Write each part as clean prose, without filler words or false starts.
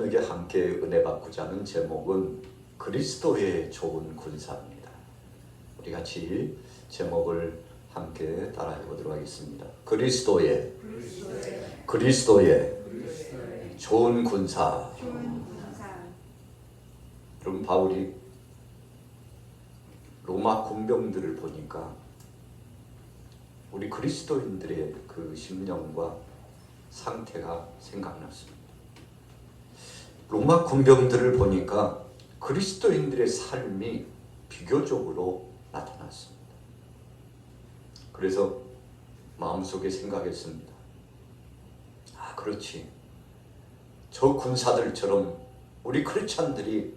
저녁에 함께 은혜 받고자 하는 제목은 그리스도의 좋은 군사입니다. 우리 같이 제목을 함께 따라해 보도록 하겠습니다. 그리스도의 좋은 군사. 여러분, 바울이 로마 군병들을 보니까 우리 그리스도인들의 그 심령과 상태가 생각났습니다. 로마 군병들을 보니까 그리스도인들의 삶이 비교적으로 나타났습니다. 그래서 마음속에 생각했습니다. 아, 그렇지. 저 군사들처럼 우리 크리스찬들이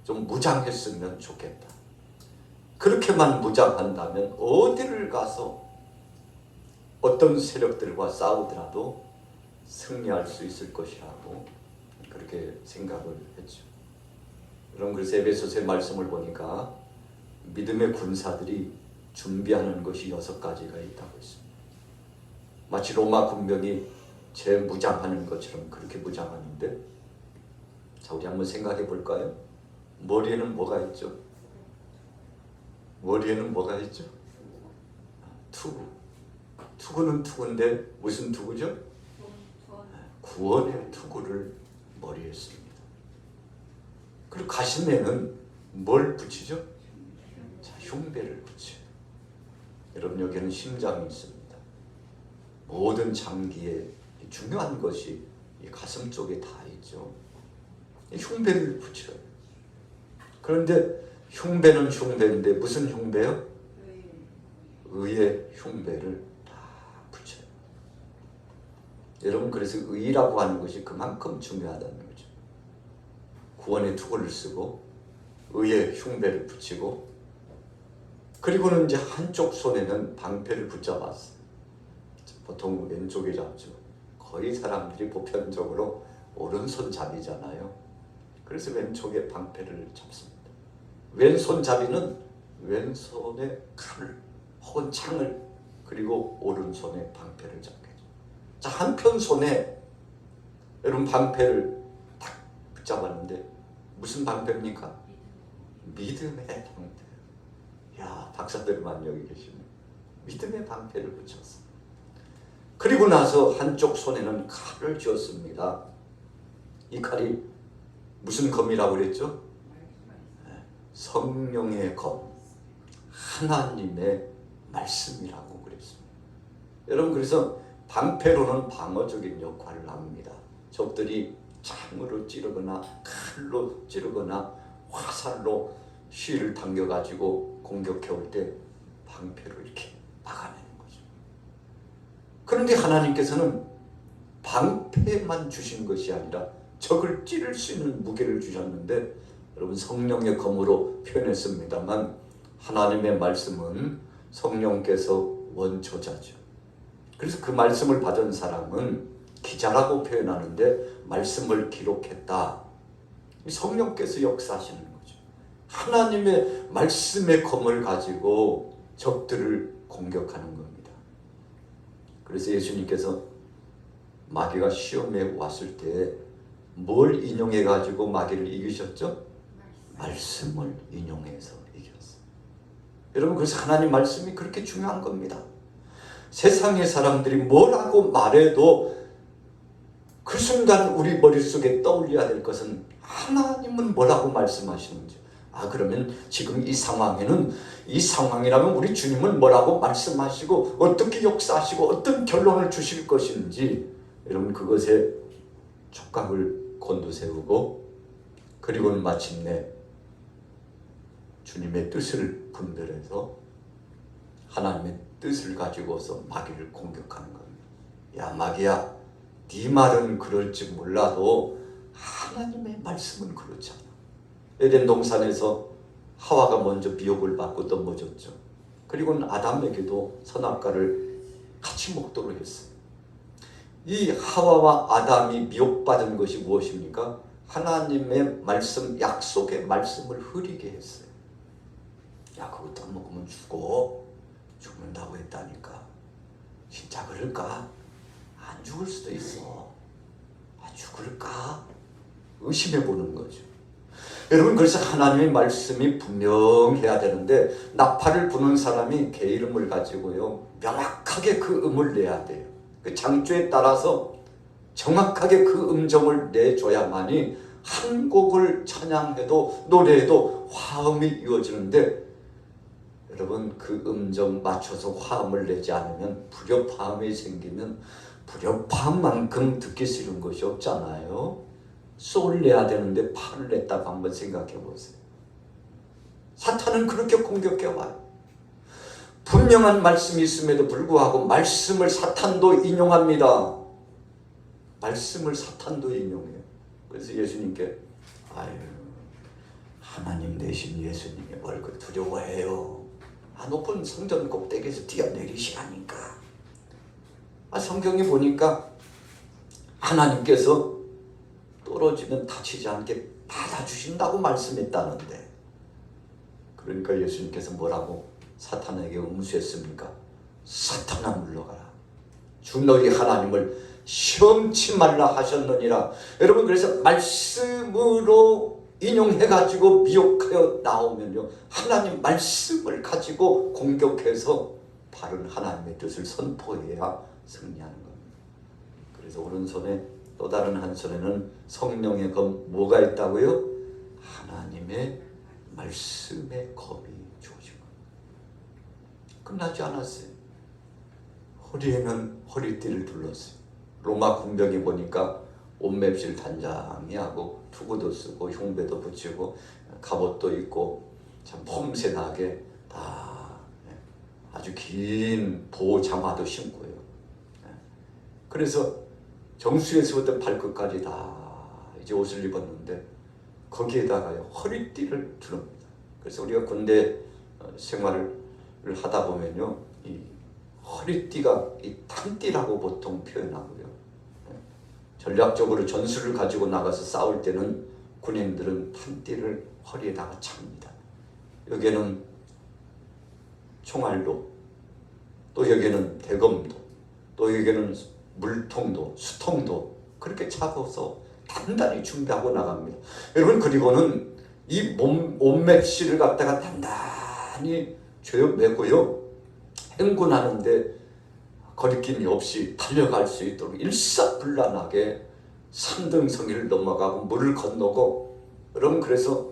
좀 무장했으면 좋겠다. 그렇게만 무장한다면 어디를 가서 어떤 세력들과 싸우더라도 승리할 수 있을 것이라고 그렇게 생각을 했죠. 여러분, 그래서 에베소서의 말씀을 보니까 믿음의 군사들이 준비하는 것이 6가지가 있다고 했습니다. 마치 로마 군병이 재무장하는 것처럼 그렇게 무장하는데, 자, 우리 한번 생각해 볼까요? 머리에는 뭐가 있죠? 투구. 투구는 투구인데 무슨 투구죠? 구원의 투구를 머리에 씁니다. 그리고 가슴에는 뭘 붙이죠? 자, 흉배를 붙여요. 여러분, 여기에는 심장이 있습니다. 모든 장기에 중요한 것이 이 가슴 쪽에 다 있죠. 이 흉배를 붙여요. 그런데 흉배는 흉배인데 무슨 흉배요? 의의 흉배를 다 붙여요. 여러분, 그래서 의라고 하는 것이 그만큼 중요하다는 거죠. 구원의 투구를 쓰고 의의 흉배를 붙이고, 그리고는 이제 한쪽 손에는 방패를 붙잡았어요. 보통 왼쪽에 잡죠. 거의 사람들이 보편적으로 오른손잡이잖아요. 그래서 왼쪽에 방패를 잡습니다. 왼손잡이는 왼손에 칼을 혹은 창을, 그리고 오른손에 방패를 잡게 해요. 자, 한편 손에 여러분 방패를 딱 붙잡았는데 무슨 방패입니까? 믿음의 방패. 야, 박사들만 여기 계시네. 믿음의 방패를 붙였어. 그리고 나서 한쪽 손에는 칼을 쥐었습니다. 이 칼이 무슨 검이라고 그랬죠? 성령의 검, 하나님의 말씀이라고 그랬습니다. 여러분, 그래서 방패로는 방어적인 역할을 합니다. 적들이 창으로 찌르거나 칼로 찌르거나 화살로 실을 당겨가지고 공격해 올 때 방패로 이렇게 막아내는 거죠. 그런데 하나님께서는 방패만 주신 것이 아니라 적을 찌를 수 있는 무게를 주셨는데, 여러분, 성령의 검으로 표현했습니다만 하나님의 말씀은 성령께서 원초자죠. 그래서 그 말씀을 받은 사람은 기자라고 표현하는데 말씀을 기록했다. 성령께서 역사하시는 거죠. 하나님의 말씀의 검을 가지고 적들을 공격하는 겁니다. 그래서 예수님께서 마귀가 시험에 왔을 때 뭘 인용해 가지고 마귀를 이기셨죠? 말씀을 인용해서 이겼어요. 여러분, 그래서 하나님 말씀이 그렇게 중요한 겁니다. 세상의 사람들이 뭐라고 말해도 그 순간 우리 머릿속에 떠올려야 될 것은 하나님은 뭐라고 말씀하시는지. 아, 그러면 지금 이 상황이라면 우리 주님은 뭐라고 말씀하시고 어떻게 역사하시고 어떤 결론을 주실 것인지, 여러분, 그것에 촉각을 곤두세우고, 그리고는 마침내 주님의 뜻을 분별해서 하나님의 뜻을 가지고서 마귀를 공격하는 겁니다. 야, 마귀야, 네 말은 그럴지 몰라도 하나님의 말씀은 그렇지 않아. 에덴 동산에서 하와가 먼저 미혹을 받고 넘어졌죠. 그리고는 아담에게도 선악과를 같이 먹도록 했어요. 이 하와와 아담이 미혹받은 것이 무엇입니까? 하나님의 말씀, 약속의 말씀을 흐리게 했어요. 야, 그거 떠먹으면 죽는다고 했다니까. 진짜 그럴까? 안 죽을 수도 있어. 아, 죽을까? 의심해 보는 거죠. 여러분, 그래서 하나님의 말씀이 분명해야 되는데 나팔을 부는 사람이 게으름을 가지고요, 명확하게 그 음을 내야 돼요. 그 장조에 따라서 정확하게 그 음정을 내줘야만이 한 곡을 찬양해도 노래해도 화음이 이루어지는데, 여러분, 그 음정 맞춰서 화음을 내지 않으면, 불협화음이 생기면 불협화음만큼 듣기 싫은 것이 없잖아요. 소를 내야 되는데 파를 냈다고 한번 생각해 보세요. 사탄은 그렇게 공격해 와요. 분명한 말씀이 있음에도 불구하고 말씀을 사탄도 인용합니다. 말씀을 사탄도 인용해요. 그래서 예수님께, 아유, 하나님 대신 예수님이 뭘 그 두려워해요. 높은 성전 꼭대기에서 뛰어내리시라니까. 성경에 보니까 하나님께서 떨어지면 다치지 않게 받아주신다고 말씀했다는데, 그러니까 예수님께서 뭐라고 사탄에게 응수했습니까? 사탄아 물러가라. 주 너희 하나님을 시험치 말라 하셨느니라. 여러분, 그래서 말씀으로 인용해가지고 미혹하여 나오면요, 하나님 말씀을 가지고 공격해서 바른 하나님의 뜻을 선포해야 승리하는 겁니다. 그래서 오른손에 또 다른 한 손에는 성령의 검, 뭐가 있다고요? 하나님의 말씀의 검이 주어진 겁니다. 끝나지 않았어요. 허리에는 허리띠를 둘렀어요. 로마 군병이 보니까 옷맵실 단장이 하고 투구도 쓰고 흉배도 붙이고 갑옷도 입고 참 폼새나게 다 아주 긴 보호 장화도 신고요. 그래서 정수에서부터 발끝까지 다 이제 옷을 입었는데 거기에다가요 허리띠를 두릅니다. 그래서 우리가 군대 생활을 하다 보면요, 이 허리띠가 이 탄띠라고 보통 표현하고요. 전략적으로 전술을 가지고 나가서 싸울 때는 군인들은 탄띠를 허리에다가 찹니다. 여기에는 총알도, 또 여기에는 대검도, 또 여기에는 물통도, 수통도 그렇게 차고서 단단히 준비하고 나갑니다. 여러분, 그리고는 이 옷맵시를 갖다가 단단히 죄매고요, 행군하는데 거리낌이 없이 달려갈 수 있도록 일사불란하게 산등성이를 넘어가고 물을 건너고, 여러분, 그래서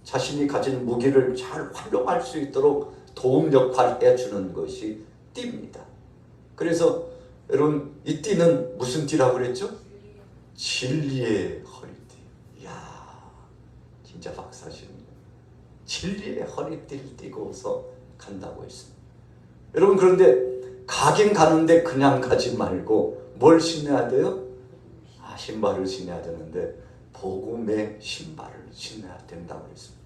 자신이 가진 무기를 잘 활용할 수 있도록 도움 역할을 해주는 것이 띠입니다. 그래서 여러분, 이 띠는 무슨 띠라고 그랬죠? 진리의 허리띠. 이야, 진짜 박사십니다. 진리의 허리띠를 띠고서 간다고 했습니다. 여러분, 그런데 가긴 가는데 그냥 가지 말고 뭘 신어야 돼요? 신발을 신어야 되는데 복음의 신발을 신어야 된다고 했습니다.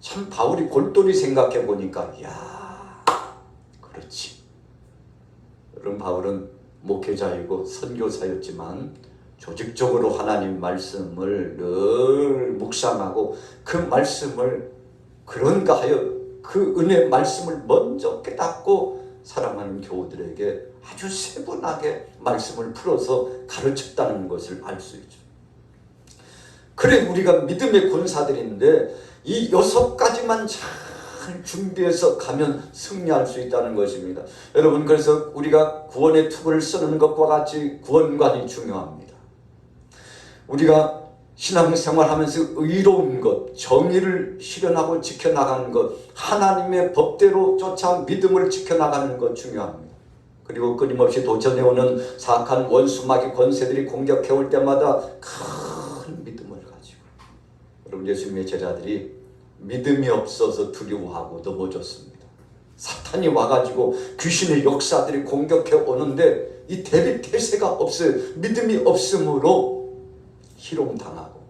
참 바울이 골똘히 생각해 보니까, 이야, 그렇지. 여러분, 바울은 목회자이고 선교사였지만 조직적으로 하나님 말씀을 늘 묵상하고 그 말씀을, 그런가 하여 그 은혜의 말씀을 먼저 깨닫고 사랑하는 교우들에게 아주 세분하게 말씀을 풀어서 가르쳤다는 것을 알 수 있죠. 그래, 우리가 믿음의 군사들인데 이 6가지만 잘 준비해서 가면 승리할 수 있다는 것입니다. 여러분, 그래서 우리가 구원의 투구를 쓰는 것과 같이 구원관이 중요합니다. 우리가 신앙생활하면서 의로운 것, 정의를 실현하고 지켜나가는 것, 하나님의 법대로 쫓아 믿음을 지켜나가는 것 중요합니다. 그리고 끊임없이 도전해오는 사악한 원수마귀 권세들이 공격해올 때마다 큰 믿음을 가지고, 여러분, 예수님의 제자들이 믿음이 없어서 두려워하고 넘어졌습니다. 사탄이 와가지고 귀신의 역사들이 공격해 오는데 이 대비 태세가 없어요. 믿음이 없으므로 희롱당하고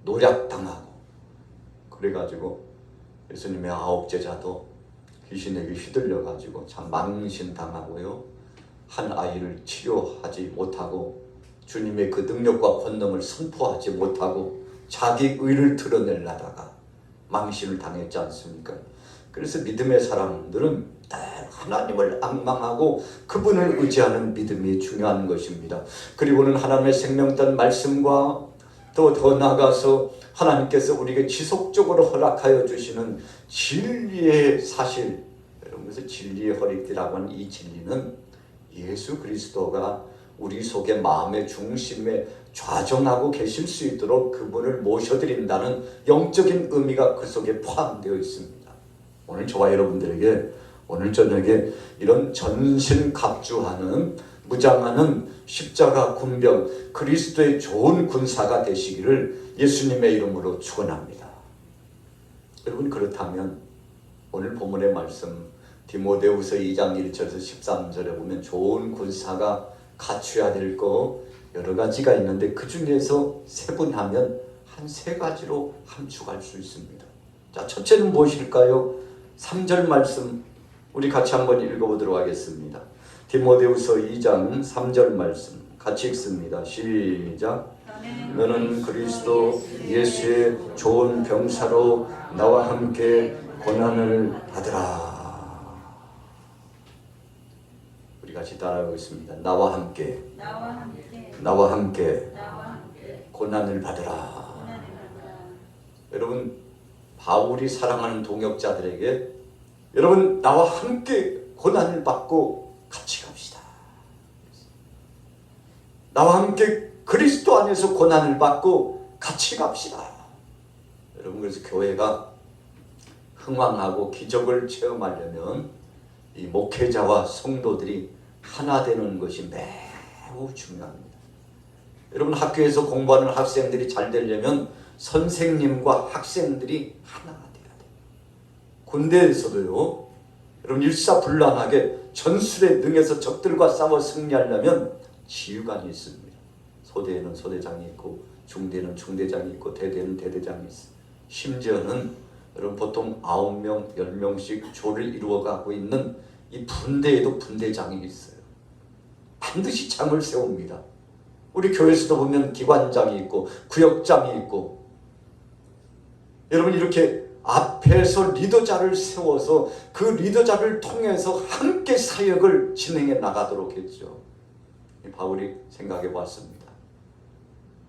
노략당하고, 그래가지고 예수님의 9 제자도 귀신에게 휘둘려가지고 참 망신당하고요, 한 아이를 치료하지 못하고 주님의 그 능력과 권능을 선포하지 못하고 자기 의를 드러내려다가 망신을 당했지 않습니까? 그래서 믿음의 사람들은 하나님을 앙망하고 그분을 의지하는 믿음이 중요한 것입니다. 그리고는 하나님의 생명된 말씀과 또 더 나아가서 하나님께서 우리에게 지속적으로 허락하여 주시는 진리의 사실, 그래서 진리의 허리띠라고 하는 이 진리는 예수 그리스도가 우리 속에 마음의 중심에 좌정하고 계실 수 있도록 그분을 모셔드린다는 영적인 의미가 그 속에 포함되어 있습니다. 오늘 저와 여러분들에게 오늘 저녁에 이런 전신갑주하는 무장하는 십자가 군병 그리스도의 좋은 군사가 되시기를 예수님의 이름으로 축원합니다. 여러분, 그렇다면 오늘 본문의 말씀 디모데후서 2장 1절에서 13절에 보면 좋은 군사가 갖춰야 될 거 여러 가지가 있는데 그 중에서 세분하면 한 세 가지로 함축할 수 있습니다. 자, 첫째는 무엇일까요? 3절 말씀 우리 같이 한번 읽어보도록 하겠습니다. 디모데후서 2장 3절 말씀 같이 읽습니다. 시작. 너는 그리스도 예수의 좋은 병사로 나와 함께 고난을 받으라. 우리 같이 따라하겠습니다. 나와 함께 고난을 받으라. 여러분, 바울이 사랑하는 동역자들에게 여러분 나와 함께 고난을 받고 같이 갑시다. 나와 함께 그리스도 안에서 고난을 받고 같이 갑시다. 여러분, 그래서 교회가 흥왕하고 기적을 체험하려면 이 목회자와 성도들이 하나 되는 것이 매우 중요합니다. 여러분, 학교에서 공부하는 학생들이 잘 되려면 선생님과 학생들이 하나가 돼야 돼요. 군대에서도요, 여러분 일사불란하게 전술에 능해서 적들과 싸워 승리하려면 지휘관이 있습니다. 소대에는 소대장이 있고 중대는 중대장이 있고 대대는 대대장이 있습니다. 심지어는 여러분 보통 9명, 10명씩 조를 이루어가고 있는 이 분대에도 분대장이 있어요. 반드시 장을 세웁니다. 우리 교회에서도 보면 기관장이 있고 구역장이 있고 여러분 이렇게 앞에서 리더자를 세워서 그 리더자를 통해서 함께 사역을 진행해 나가도록 했죠. 바울이 생각해 봤습니다.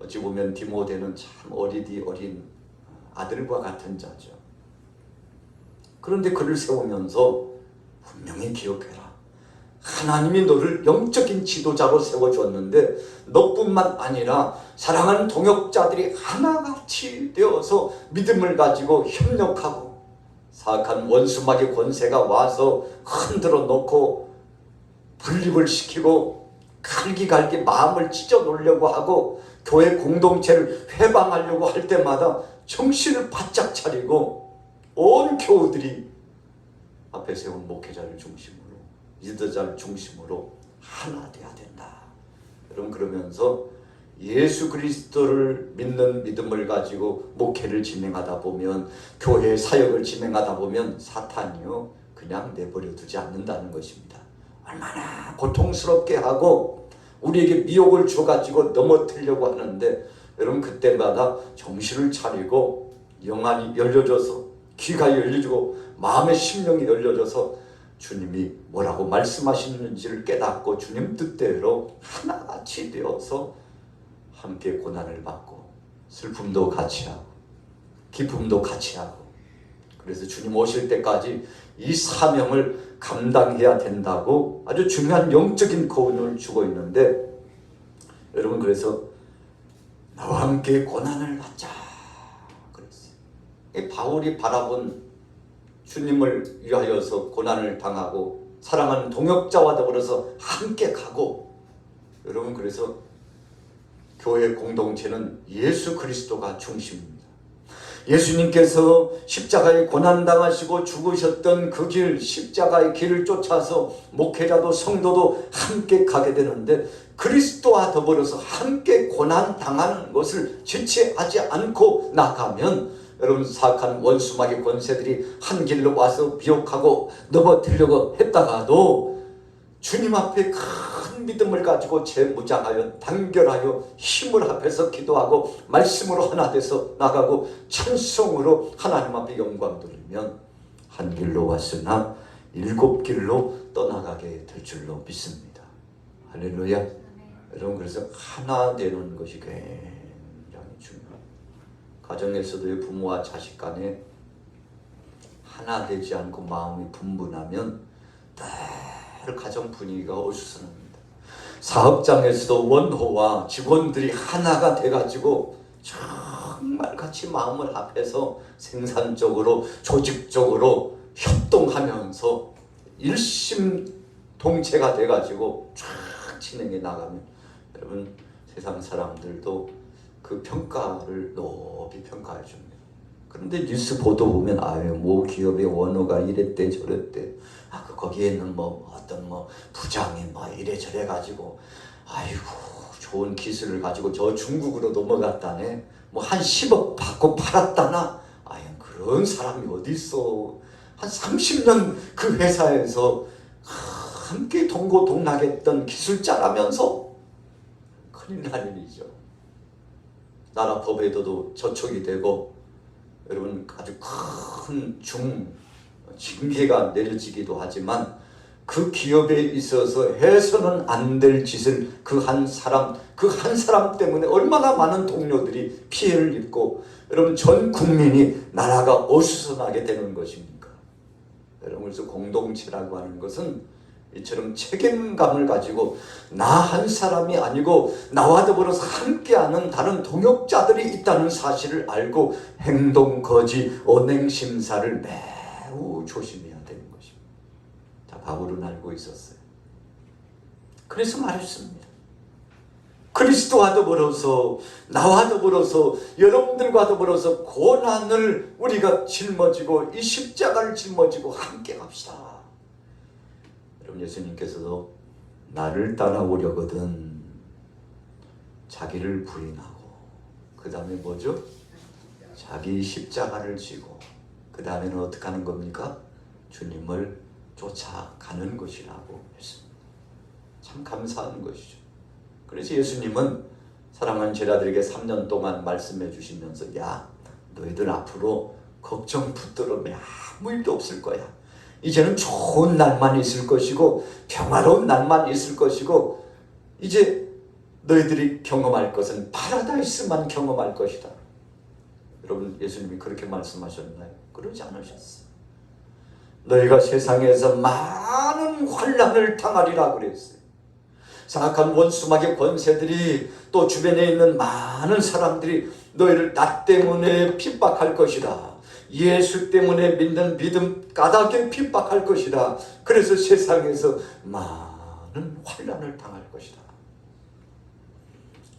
어찌 보면 디모데는 참 어리디 어린 아들과 같은 자죠. 그런데 그를 세우면서 분명히 기억해라. 하나님이 너를 영적인 지도자로 세워주었는데 너뿐만 아니라 사랑하는 동역자들이 하나같이 되어서 믿음을 가지고 협력하고 사악한 원수마귀 권세가 와서 흔들어 놓고 분립을 시키고 갈기갈기 마음을 찢어 놓으려고 하고 교회 공동체를 회방하려고 할 때마다 정신을 바짝 차리고 온 교우들이 앞에 세운 목회자를 중심으로 리더자를 중심으로 하나 돼야 된다. 여러분, 그러면서 예수 그리스도를 믿는 믿음을 가지고 목회를 진행하다 보면 교회 사역을 진행하다 보면 사탄이요 그냥 내버려 두지 않는다는 것입니다. 얼마나 고통스럽게 하고 우리에게 미혹을 줘가지고 넘어뜨리려고 하는데 여러분 그때마다 정신을 차리고 영안이 열려져서 귀가 열려지고 마음의 심령이 열려져서 주님이 뭐라고 말씀하시는지를 깨닫고 주님 뜻대로 하나같이 되어서 함께 고난을 받고 슬픔도 같이 하고 기쁨도 같이 하고 그래서 주님 오실 때까지 이 사명을 감당해야 된다고 아주 중요한 영적인 교훈을 주고 있는데 여러분 그래서 나와 함께 고난을 받자 그랬어요. 바울이 바라본 주님을 위하여서 고난을 당하고 사랑하는 동역자와 더불어서 함께 가고 여러분 그래서 교회 공동체는 예수 그리스도가 중심입니다. 예수님께서 십자가에 고난당하시고 죽으셨던 그 길 십자가의 길을 쫓아서 목회자도 성도도 함께 가게 되는데 그리스도와 더불어서 함께 고난당하는 것을 지체하지 않고 나가면 여러분 사악한 원수마귀 권세들이 한 길로 와서 미혹하고 넘어뜨리려고 했다가도 주님 앞에 큰 믿음을 가지고 재무장하여 단결하여 힘을 합해서 기도하고 말씀으로 하나 돼서 나가고 찬송으로 하나님 앞에 영광 돌리면 한 길로 왔으나 7길로 떠나가게 될 줄로 믿습니다. 할렐루야. 여러분 그래서 하나 되는 것이 굉장히 중요해요. 가정에서도 부모와 자식 간에 하나 되지 않고 마음이 분분하면 늘 가정 분위기가 어수선합니다. 사업장에서도 원호와 직원들이 하나가 돼가지고 정말 같이 마음을 합해서 생산적으로 조직적으로 협동하면서 일심동체가 돼가지고 쫙 진행해 나가면 여러분 세상 사람들도 그 평가를 높이 평가해 줍니다. 그런데 뉴스 보도 보면 아유 뭐 기업의 원호가 이랬대 저랬대 거기에는 뭐 어떤 뭐 부장이 뭐 이래저래 가지고 아이고 좋은 기술을 가지고 저 중국으로 넘어갔다네 뭐 한 10억 받고 팔았다나 아유 그런 사람이 어디 있어. 한 30년 그 회사에서 함께 동고동락했던 기술자라면서 큰일 날 일이죠. 나라 법에도 저촉이 되고 여러분 아주 큰 징계가 내려지기도 하지만 그 기업에 있어서 해서는 안 될 짓을 그 한 사람 때문에 얼마나 많은 동료들이 피해를 입고 여러분 전 국민이 나라가 어수선하게 되는 것입니까? 여러분 그래서 공동체라고 하는 것은 이처럼 책임감을 가지고 나 한 사람이 아니고 나와 더불어서 함께하는 다른 동역자들이 있다는 사실을 알고 행동, 거지, 언행, 심사를 매우 조심해야 되는 것입니다. 자, 바울은 알고 있었어요. 그래서 말했습니다. 그리스도와 더불어서 나와 더불어서 여러분들과 더불어서 고난을 우리가 짊어지고 이 십자가를 짊어지고 함께 갑시다. 여러분 예수님께서도 나를 따라오려거든 자기를 부인하고 그 다음에 뭐죠? 자기 십자가를 지고 그 다음에는 어떻게 하는 겁니까? 주님을 쫓아가는 것이라고 했습니다. 참 감사한 것이죠. 그래서 예수님은 사랑하는 제자들에게 3년 동안 말씀해 주시면서 야 너희들 앞으로 걱정 붙들어 아무 일도 없을 거야. 이제는 좋은 날만 있을 것이고 평화로운 날만 있을 것이고 이제 너희들이 경험할 것은 파라다이스만 경험할 것이다. 여러분 예수님이 그렇게 말씀하셨나요? 그러지 않으셨어요. 너희가 세상에서 많은 환난을 당하리라 그랬어요. 사악한 원수마귀 권세들이 또 주변에 있는 많은 사람들이 너희를 나 때문에 핍박할 것이다. 예수 때문에 믿는 믿음 까닭에 핍박할 것이다. 그래서 세상에서 많은 환난을 당할 것이다.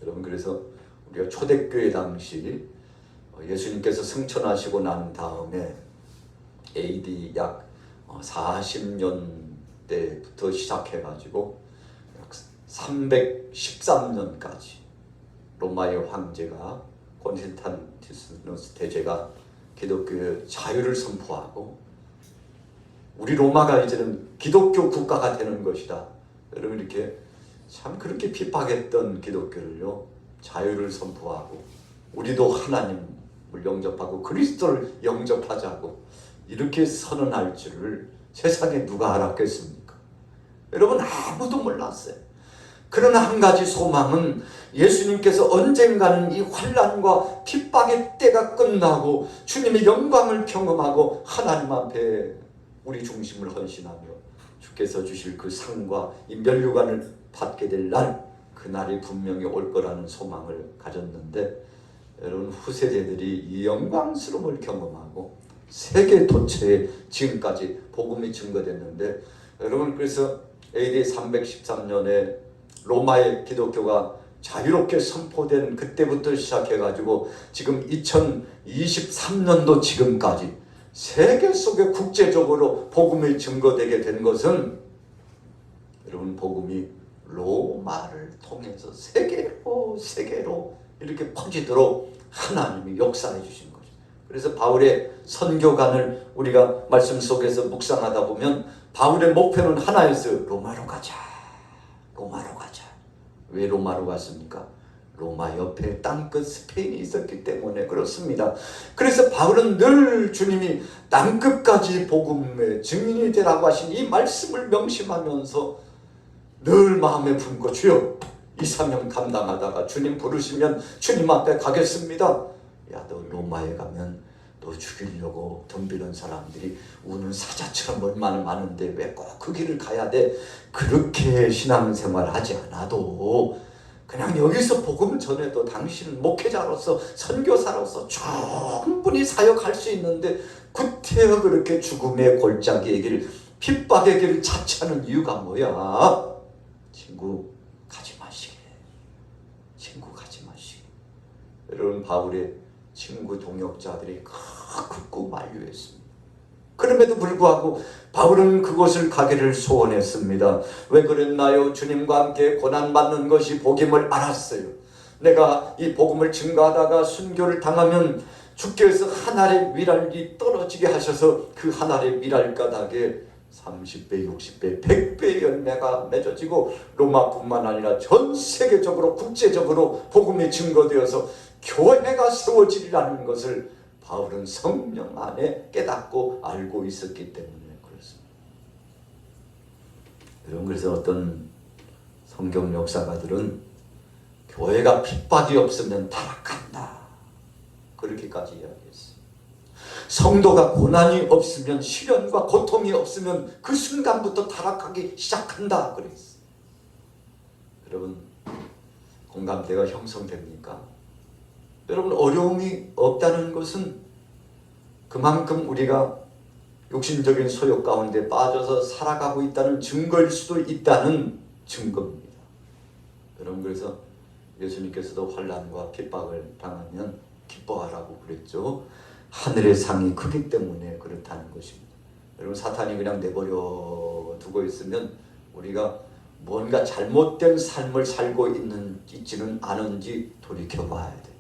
여러분 그래서 우리가 초대교회 당시 예수님께서 승천하시고 난 다음에 AD 약 40년대부터 시작해가지고 약 313년까지 로마의 황제가 콘스탄티누스 대제가 기독교의 자유를 선포하고 우리 로마가 이제는 기독교 국가가 되는 것이다. 여러분 이렇게 참 그렇게 핍박했던 기독교를요 자유를 선포하고 우리도 하나님을 영접하고 그리스도를 영접하자고 이렇게 선언할 줄을 세상에 누가 알았겠습니까? 여러분 아무도 몰랐어요. 그러나 한 가지 소망은 예수님께서 언젠가는 이 환난과 핍박의 때가 끝나고 주님의 영광을 경험하고 하나님 앞에 우리 중심을 헌신하며 주께서 주실 그 상과 이 면류관을 받게 될 날, 그날이 분명히 올 거라는 소망을 가졌는데 여러분 후세대들이 이 영광스러움을 경험하고 세계 도처에 지금까지 복음이 증거됐는데 여러분 그래서 AD 313년에 로마의 기독교가 자유롭게 선포된 그때부터 시작해가지고 지금 2023년도 지금까지 세계 속에 국제적으로 복음이 증거되게 된 것은 여러분 복음이 로마를 통해서 세계로 이렇게 퍼지도록 하나님이 역사해 주신 거죠. 그래서 바울의 선교관을 우리가 말씀 속에서 묵상하다 보면 바울의 목표는 하나였어요. 로마로 가자. 로마로 가자. 왜 로마로 갔습니까? 로마 옆에 땅끝 스페인이 있었기 때문에 그렇습니다. 그래서 바울은 늘 주님이 땅끝까지 복음의 증인이 되라고 하신 이 말씀을 명심하면서 늘 마음에 품고 주여 이 사명 감당하다가 주님 부르시면 주님 앞에 가겠습니다. 야, 너 로마에 가면 너 죽이려고 덤비는 사람들이 우는 사자처럼 얼마나 많은데 왜 꼭 그 길을 가야 돼? 그렇게 신앙생활 하지 않아도 그냥 여기서 복음 전해도 당신은 목회자로서 선교사로서 충분히 사역할 수 있는데 구태여 그렇게 죽음의 골짜기의 길, 핍박의 길을 자처하는 이유가 뭐야? 친구 가지 마시게. 친구 가지 마시게. 여러분, 바울의 친구 동역자들이 극구 만류했습니다. 그럼에도 불구하고 바울은 그곳을 가기를 소원했습니다. 왜 그랬나요? 주님과 함께 고난받는 것이 복임을 알았어요. 내가 이 복음을 증거하다가 순교를 당하면 주께서 하늘의 미랄이 떨어지게 하셔서 그 하늘의 미랄가닥에 30배, 60배, 100배의 열매가 맺어지고 로마뿐만 아니라 전 세계적으로 국제적으로 복음이 증거되어서 교회가 세워지리라는 것을 바울은 성령 안에 깨닫고 알고 있었기 때문에 그렇습니다. 여러분, 그래서 어떤 성경 역사가들은 교회가 핍박이 없으면 타락한다, 그렇게까지 이야기했어요. 성도가 고난이 없으면, 시련과 고통이 없으면 그 순간부터 타락하기 시작한다 그랬어요. 여러분, 공감대가 형성됩니까? 여러분, 어려움이 없다는 것은 그만큼 우리가 육신적인 소욕 가운데 빠져서 살아가고 있다는 증거일 수도 있다는 증거입니다. 여러분, 그래서 예수님께서도 환난과 핍박을 당하면 기뻐하라고 그랬죠. 하늘의 상이 크기 때문에 그렇다는 것입니다. 여러분, 사탄이 그냥 내버려 두고 있으면 우리가 뭔가 잘못된 삶을 살고 있지는 않은지 돌이켜봐야 돼요.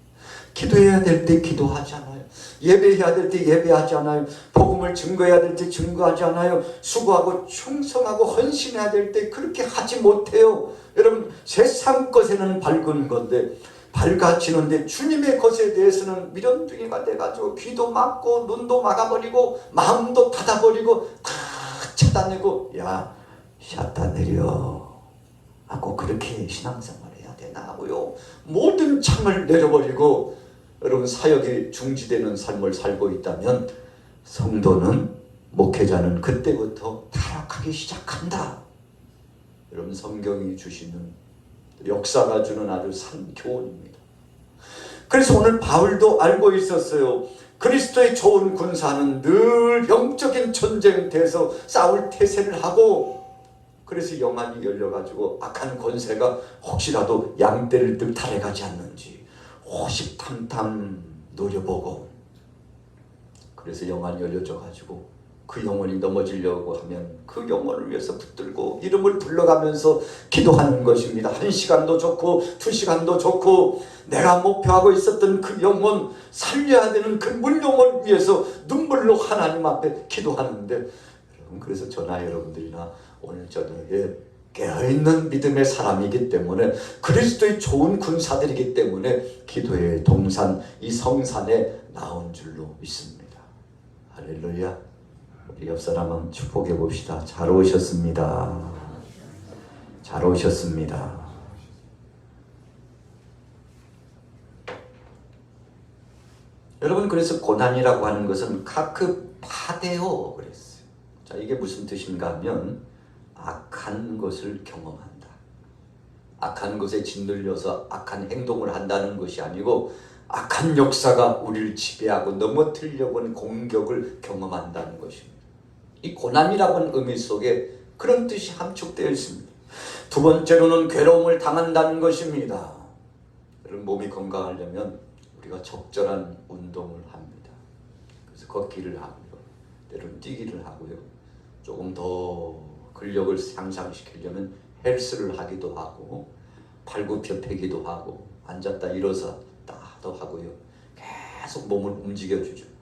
기도해야 될 때 기도하지 않아요. 예배해야 될 때 예배하지 않아요. 복음을 증거해야 될 때 증거하지 않아요. 수고하고 충성하고 헌신해야 될 때 그렇게 하지 못해요. 여러분, 세상 것에는 밝은 건데, 밝아지는데 주님의 것에 대해서는 미련둥이가 돼가지고 귀도 막고 눈도 막아버리고 마음도 닫아버리고 다 차단내고, 야, 샷다 내려 하고 그렇게 신앙생활 해야 되나고요. 모든 창을 내려버리고 여러분, 사역이 중지되는 삶을 살고 있다면 성도는, 목회자는 그때부터 타락하기 시작한다. 여러분, 성경이 주시는, 역사가 주는 아주 산 교훈입니다. 그래서 오늘 바울도 알고 있었어요. 그리스도의 좋은 군사는 늘 영적인 전쟁터에서 싸울 태세를 하고, 그래서 영안이 열려가지고 악한 권세가 혹시라도 양떼를 득탈해가지 않는지 호시탐탐 노려보고, 그래서 영안이 열려져가지고 그 영혼이 넘어지려고 하면 그 영혼을 위해서 붙들고 이름을 불러가면서 기도하는 것입니다. 1시간도 좋고 2시간도 좋고, 내가 목표하고 있었던 그 영혼, 살려야 되는 그 물영혼을 위해서 눈물로 하나님 앞에 기도하는데, 여러분, 그래서 저나 여러분들이나 오늘 저녁에 깨어있는 믿음의 사람이기 때문에, 그리스도의 좋은 군사들이기 때문에 기도의 동산, 이 성산에 나온 줄로 믿습니다. 할렐루야. 우리 옆 사람 한번 축복해 봅시다. 잘 오셨습니다. 잘 오셨습니다. 여러분, 그래서 고난이라고 하는 것은 카크파데오 그랬어요. 자, 이게 무슨 뜻인가 하면 악한 것을 경험한다. 악한 것에 짓눌려서 악한 행동을 한다는 것이 아니고, 악한 역사가 우리를 지배하고 넘어뜨리려고 하는 공격을 경험한다는 것입니다. 이 고난이라고 하는 의미 속에 그런 뜻이 함축되어 있습니다. 두 번째로는 괴로움을 당한다는 것입니다. 여러분, 몸이 건강하려면 우리가 적절한 운동을 합니다. 그래서 걷기를 하고요, 때로는 뛰기를 하고요, 조금 더 근력을 향상시키려면 헬스를 하기도 하고, 팔굽혀펴기도 하고, 앉았다 일어섰다도 하고요, 계속 몸을 움직여주죠.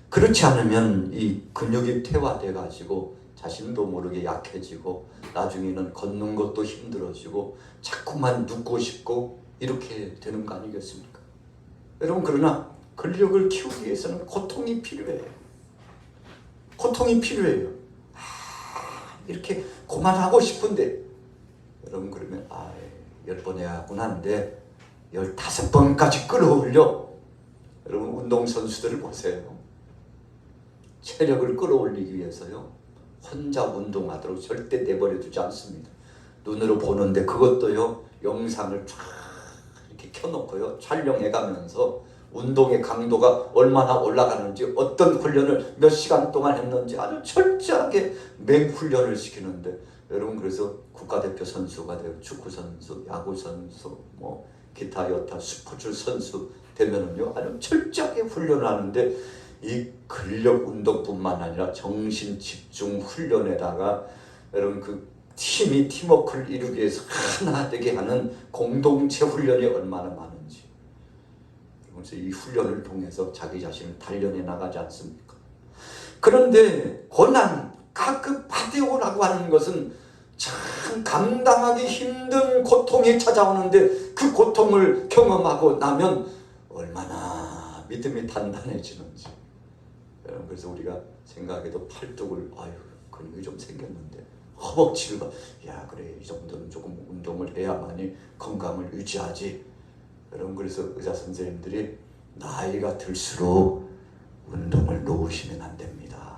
그렇지 않으면 이 근육이 퇴화돼 가지고 자신도 모르게 약해지고, 나중에는 걷는 것도 힘들어지고 자꾸만 눕고 싶고 이렇게 되는 거 아니겠습니까? 여러분, 그러나 근력을 키우기 위해서는 고통이 필요해요. 고통이 필요해요. 이렇게 그만하고 싶은데, 여러분, 그러면 10번 해야 하곤 한데 15번까지 끌어올려. 여러분 운동선수들을 보세요. 체력을 끌어올리기 위해서요, 혼자 운동하도록 절대 내버려 두지 않습니다. 눈으로 보는데 그것도요, 영상을 쫙 이렇게 켜놓고요, 촬영해가면서 운동의 강도가 얼마나 올라가는지, 어떤 훈련을 몇 시간 동안 했는지 아주 철저하게 맹훈련을 시키는데, 여러분 그래서 국가대표 선수가 되고 축구 선수, 야구 선수, 뭐 기타 여타 스포츠 선수 되면은요, 아주 철저하게 훈련을 하는데, 이 근력 운동뿐만 아니라 정신 집중 훈련에다가 여러분 그 팀이 팀워크를 이루기 위해서 하나 되게 하는 공동체 훈련이 얼마나 많은지, 그래서 이 훈련을 통해서 자기 자신을 단련해 나가지 않습니까? 그런데 고난, 가끔 받아오라고 하는 것은 참 감당하기 힘든 고통이 찾아오는데, 그 고통을 경험하고 나면 얼마나 믿음이 단단해지는지. 그래서 우리가 생각해도 팔뚝을, 아유 근육이 좀 생겼는데, 허벅지를 봐, 야 그래 이 정도는 조금 운동을 해야만이 건강을 유지하지. 여러분 그래서 의사 선생님들이 나이가 들수록 운동을 놓으시면 안 됩니다,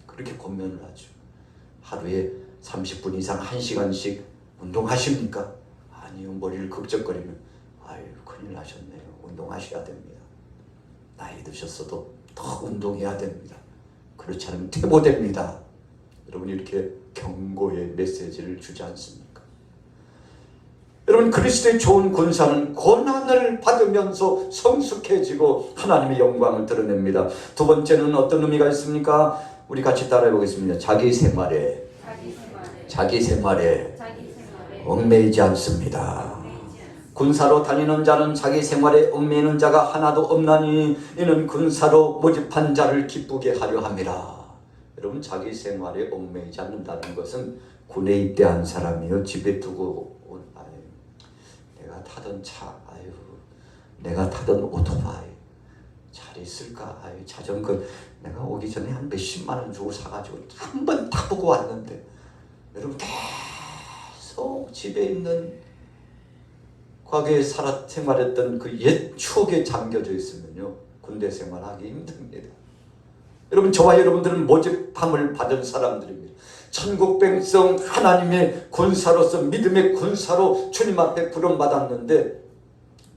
그렇게 권면을 하죠. 하루에 30분 이상 1시간씩 운동하십니까? 아니요. 머리를 극적거리면, 아유 큰일 나셨네요. 운동하셔야 됩니다. 나이 드셨어도 더 운동해야 됩니다. 그렇지 않으면 퇴보됩니다. 여러분 이렇게 경고의 메시지를 주지 않습니까? 여러분 그리스도의 좋은 군사는 고난을 받으면서 성숙해지고 하나님의 영광을 드러냅니다. 두 번째는 어떤 의미가 있습니까? 우리 같이 따라해 보겠습니다. 자기 생활에 얽매이지 않습니다. 군사로 다니는 자는 자기 생활에 얽매이는 자가 하나도 없나니 이는 군사로 모집한 자를 기쁘게 하려 함이라. 여러분 자기 생활에 얽매이지 않는다는 것은 군에 입대한 사람이요, 집에 두고 온, 아유, 내가 타던 차, 아유 내가 타던 오토바이 잘 있을까, 아유 자전거 내가 오기 전에 한 몇십만 원 주고 사가지고 한 번 타보고 왔는데, 여러분 계속 집에 있는 과거에 생활했던 그 옛 추억에 잠겨져 있으면요, 군대 생활하기 힘듭니다. 여러분 저와 여러분들은 모집함을 받은 사람들입니다. 천국 백성, 하나님의 군사로서, 믿음의 군사로 주님 앞에 부름받았는데,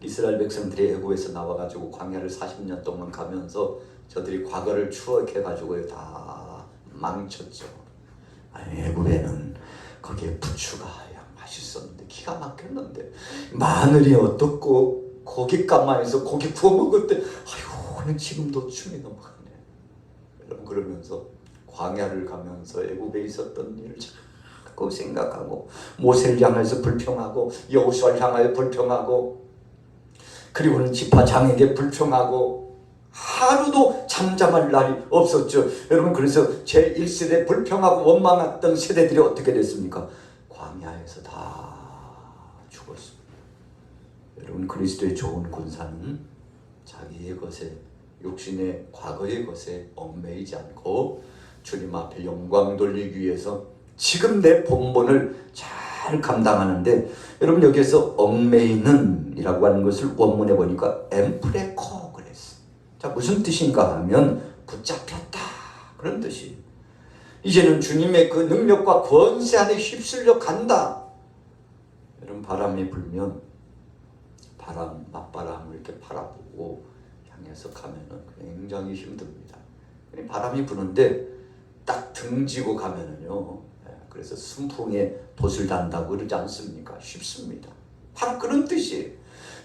이스라엘 백성들이 애굽에서 나와가지고 광야를 40년 동안 가면서 저들이 과거를 추억해가지고 다 망쳤죠. 아니, 애굽에는 거기에 부추가 맛있었는데, 기가 막혔는데, 마늘이 어떻고 고기 까마에서 고기 구워 먹을 때, 아유 그냥 지금도 춤이 넘어가네. 여러분 그러면서 광야를 가면서 애굽에 있었던 일을 자꾸 생각하고, 모세를 향해서 불평하고, 여호수아를 향하여 불평하고, 그리고는 지파장에게 불평하고, 하루도 잠잠할 날이 없었죠. 여러분 그래서 제1세대 불평하고 원망했던 세대들이 어떻게 됐습니까? 광야에서 다 죽었습니다. 여러분 그리스도의 좋은 군사는 자기의 것에, 육신의 과거의 것에 얽매이지 않고 주님 앞에 영광 돌리기 위해서 지금 내 본분을 잘 감당하는데, 여러분 여기에서 얽매이는 이라고 하는 것을 원문에 보니까 엠프레코 그랬어요. 자, 무슨 뜻인가 하면 붙잡혔다, 그런 뜻이. 이제는 주님의 그 능력과 권세 안에 휩쓸려 간다. 여러분 바람이 불면 맞바람을 이렇게 바라보고 향해서 가면은 굉장히 힘듭니다. 바람이 부는데 딱 등지고 가면은요, 그래서 순풍에 돛을 단다고 그러지 않습니까? 쉽습니다. 바로 그런 뜻이에요.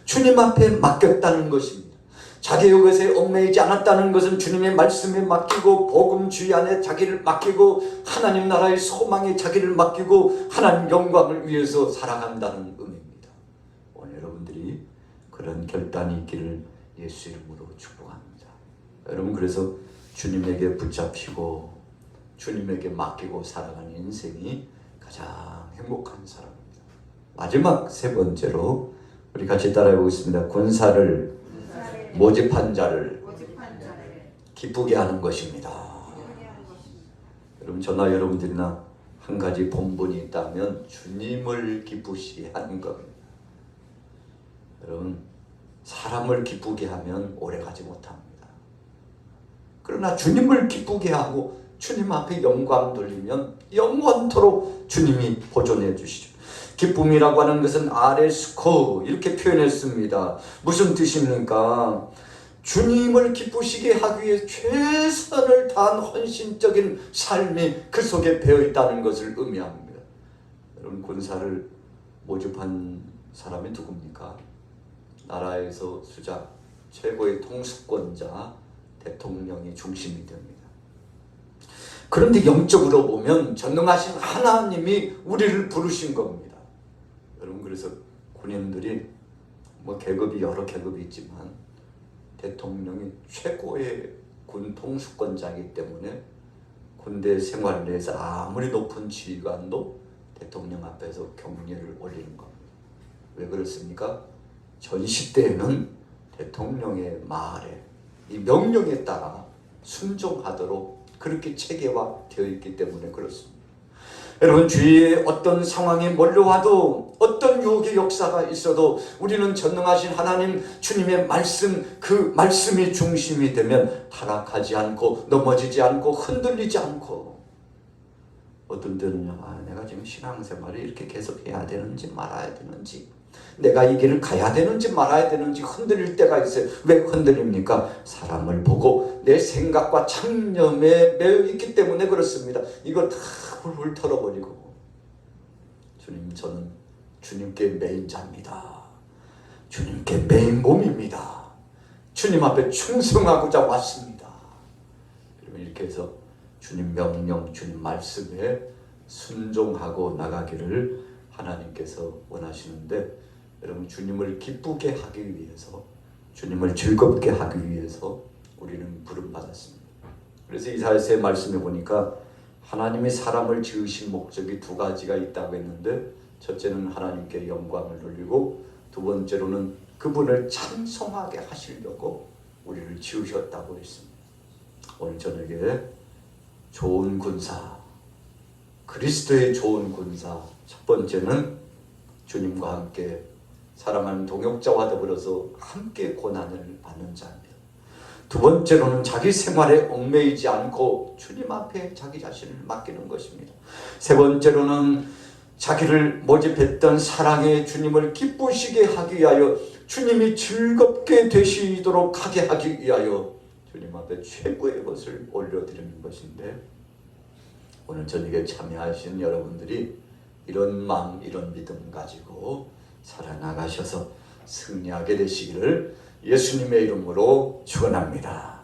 주님 앞에 맡겼다는 것입니다. 자기의 것에 얽매이지 않았다는 것은 주님의 말씀에 맡기고, 복음주의 안에 자기를 맡기고, 하나님 나라의 소망에 자기를 맡기고, 하나님 영광을 위해서 살아간다는 의미입니다. 오늘 여러분들이 그런 결단이 있기를 예수 이름으로 축복합니다. 여러분 그래서 주님에게 붙잡히고 주님에게 맡기고 살아가는 인생이 가장 행복한 사람입니다. 마지막 세 번째로 우리 같이 따라해 보겠습니다. 군사를 모집한 자를 기쁘게 하는 것입니다. 여러분 저나 여러분들이나 한 가지 본분이 있다면 주님을 기쁘시게 하는 겁니다. 여러분, 사람을 기쁘게 하면 오래가지 못합니다. 그러나 주님을 기쁘게 하고 주님 앞에 영광 돌리면 영원토록 주님이 보존해 주시죠. 기쁨이라고 하는 것은 아레스코 이렇게 표현했습니다. 무슨 뜻입니까? 주님을 기쁘시게 하기 위해 최선을 다한 헌신적인 삶이 그 속에 배어 있다는 것을 의미합니다. 여러분, 군사를 모집한 사람이 누굽니까? 나라에서 수장, 최고의 통수권자, 대통령이 중심이 됩니다. 그런데 영적으로 보면 전능하신 하나님이 우리를 부르신 겁니다. 여러분, 그래서 군인들이 계급이 여러 계급이 있지만 대통령이 최고의 군 통수권자이기 때문에 군대 생활 내에서 아무리 높은 지휘관도 대통령 앞에서 경례를 올리는 겁니다. 왜 그렇습니까? 전시 때에는 대통령의 말에, 이 명령에 따라 순종하도록 그렇게 체계화되어 있기 때문에 그렇습니다. 여러분, 주위에 어떤 상황이 몰려와도 어떤 유혹의 역사가 있어도 우리는 전능하신 하나님 주님의 말씀, 그 말씀이 중심이 되면 타락하지 않고 넘어지지 않고 흔들리지 않고, 어떤 때는 내가 지금 신앙생활을 이렇게 계속 해야 되는지 말아야 되는지, 내가 이 길을 가야 되는지 말아야 되는지 흔들릴 때가 있어요. 왜 흔들립니까? 사람을 보고 내 생각과 창념에 매여 있기 때문에 그렇습니다. 이걸 다 훌훌 털어버리고, 주님, 저는 주님께 매인 자입니다. 주님께 매인 몸입니다. 주님 앞에 충성하고자 왔습니다. 이렇게 해서 주님 명령, 주님 말씀에 순종하고 나가기를 하나님께서 원하시는데, 여러분, 주님을 기쁘게 하기 위해서, 주님을 즐겁게 하기 위해서 우리는 부름받았습니다. 그래서 이사야서의 말씀에 보니까 하나님이 사람을 지으신 목적이 두 가지가 있다고 했는데, 첫째는 하나님께 영광을 돌리고, 두 번째로는 그분을 찬송하게 하시려고 우리를 지으셨다고 했습니다. 오늘 저녁에 좋은 군사, 그리스도의 좋은 군사, 첫 번째는 주님과 함께 사랑하는 동역자와 더불어서 함께 고난을 받는 자입니다. 두 번째로는 자기 생활에 얽매이지 않고 주님 앞에 자기 자신을 맡기는 것입니다. 세 번째로는 자기를 모집했던 사랑의 주님을 기쁘시게 하기 위하여, 주님이 즐겁게 되시도록 하게 하기 위하여 주님 앞에 최고의 것을 올려드리는 것인데, 오늘 저녁에 참여하신 여러분들이 이런 마음, 이런 믿음 가지고 살아나가셔서 승리하게 되시기를 예수님의 이름으로 축원합니다.